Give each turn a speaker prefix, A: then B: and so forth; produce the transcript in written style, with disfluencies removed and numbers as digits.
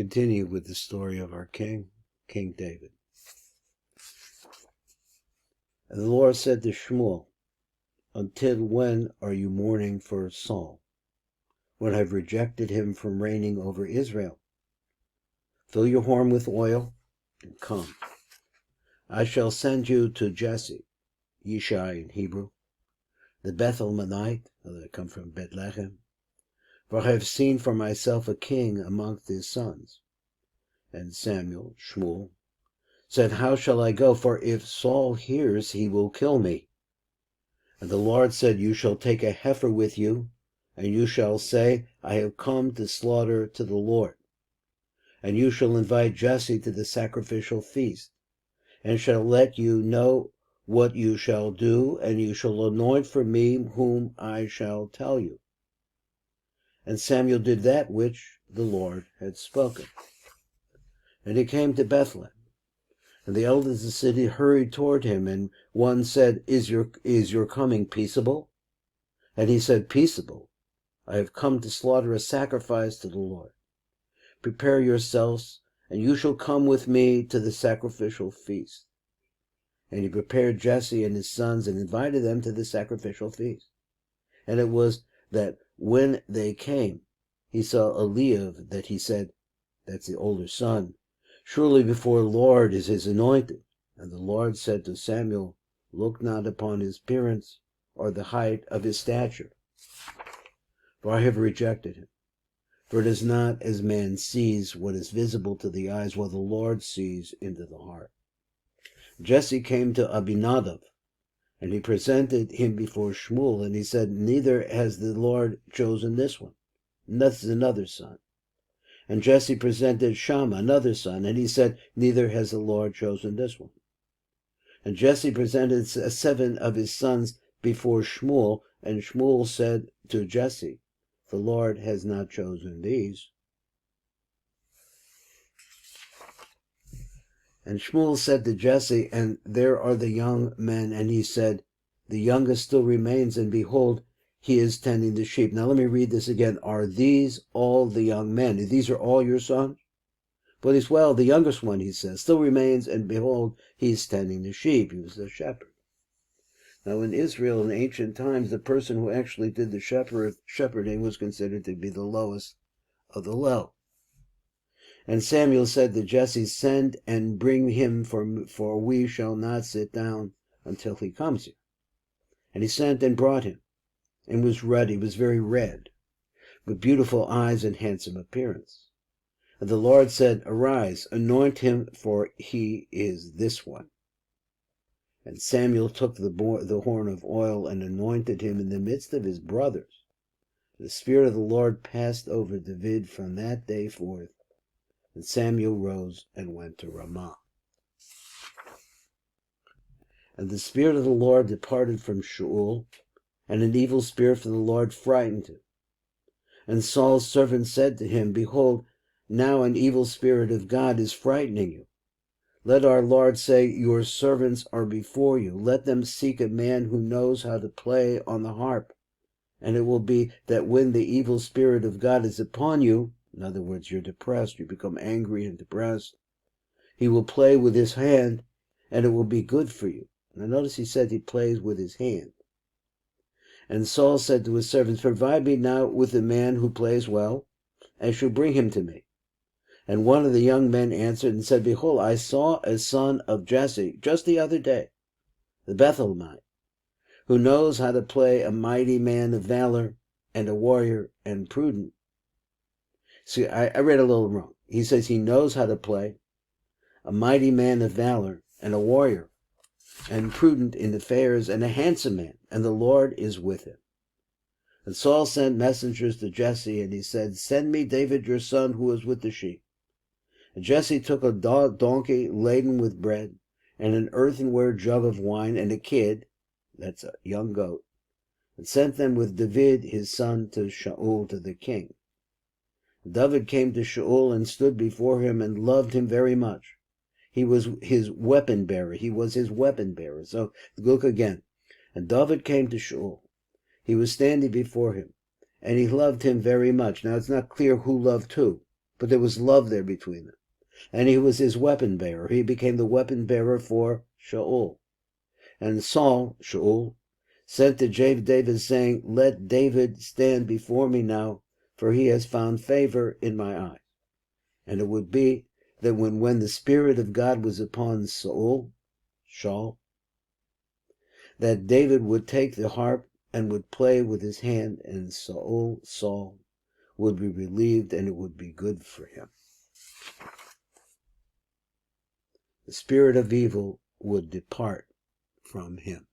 A: Continue with the story of our king, King David. And the Lord said to Shmuel, "Until when are you mourning for Saul, when I've rejected him from reigning over Israel? Fill your horn with oil and come. I shall send you to Jesse, Yishai in Hebrew, the Bethlehemite, that come from Bethlehem, for I have seen for myself a king amongst his sons." And Samuel, Shmuel, said, "How shall I go? For if Saul hears, he will kill me." And the Lord said, "You shall take a heifer with you, and you shall say, I have come to slaughter to the Lord. And you shall invite Jesse to the sacrificial feast, and shall let you know what you shall do, and you shall anoint for me whom I shall tell you." And Samuel did that which the Lord had spoken. And he came to Bethlehem. And the elders of the city hurried toward him, and one said, Is your coming peaceable? And he said, "Peaceable. I have come to slaughter a sacrifice to the Lord. Prepare yourselves, and you shall come with me to the sacrificial feast." And he prepared Jesse and his sons and invited them to the sacrificial feast. And it was that when they came, he saw Eliab, that he said, that's the older son, "Surely before the Lord is his anointed." And the Lord said to Samuel, "Look not upon his appearance or the height of his stature, for I have rejected him. For it is not as man sees what is visible to the eyes, while the Lord sees into the heart." Jesse came to Abinadab, and he presented him before Shmuel, and he said, "Neither has the Lord chosen this one. And this is another son." And Jesse presented Shammah, another son, and he said, "Neither has the Lord chosen this one." And Jesse presented 7 of his sons before Shmuel, and Shmuel said to Jesse, "The Lord has not chosen these." And Shmuel said to Jesse, "And there are the young men." And he said, "The youngest still remains, and behold, he is tending the sheep." Now let me read this again. "Are these all the young men? These are all your sons?" But he's, "Well, the youngest one," he says, "still remains, and behold, he's tending the sheep." He was a shepherd. Now in Israel in ancient times, the person who actually did the shepherding was considered to be the lowest of the low. And Samuel said to Jesse, "Send and bring him, for we shall not sit down until he comes here." And he sent and brought him, and was ruddy, was very red, with beautiful eyes and handsome appearance. And the Lord said, "Arise, anoint him, for he is this one." And Samuel took the horn of oil and anointed him in the midst of his brothers. The Spirit of the Lord passed over David from that day forth. And Samuel rose and went to Ramah. And the Spirit of the Lord departed from Shmuel, and an evil spirit from the Lord frightened him. And Saul's servant said to him, "Behold, now an evil spirit of God is frightening you. Let our Lord say, Your servants are before you. Let them seek a man who knows how to play on the harp. And it will be that when the evil spirit of God is upon you," in other words, you're depressed, you become angry and depressed, "he will play with his hand, and it will be good for you." Now notice he said he plays with his hand. And Saul said to his servants, "Provide me now with a man who plays well, and shall bring him to me." And one of the young men answered and said, "Behold, I saw a son of Jesse just the other day, the Bethlehemite, who knows how to play a mighty man of valor, and a warrior, and prudent." See, I read a little wrong. He says he knows how to play a mighty man of valor, and a warrior, and prudent in affairs, and a handsome man, and the Lord is with him. And Saul sent messengers to Jesse, and he said, "Send me David your son, who is with the sheep." And Jesse took a donkey laden with bread, and an earthenware jug of wine, and a kid, that's a young goat, and sent them with David his son to Shaul, to the king. David came to Shaul and stood before him and loved him very much. He was his weapon bearer. So look again. And David came to Shaul. He was standing before him, and he loved him very much. Now it's not clear who loved who, but there was love there between them. And he was his weapon bearer. He became the weapon bearer for Shaul. And Saul, Shaul, sent to David, saying, "Let David stand before me now, for he has found favor in my eyes." And it would be that when the Spirit of God was upon Shaul, that David would take the harp and would play with his hand, and Saul would be relieved, and it would be good for him. The spirit of evil would depart from him.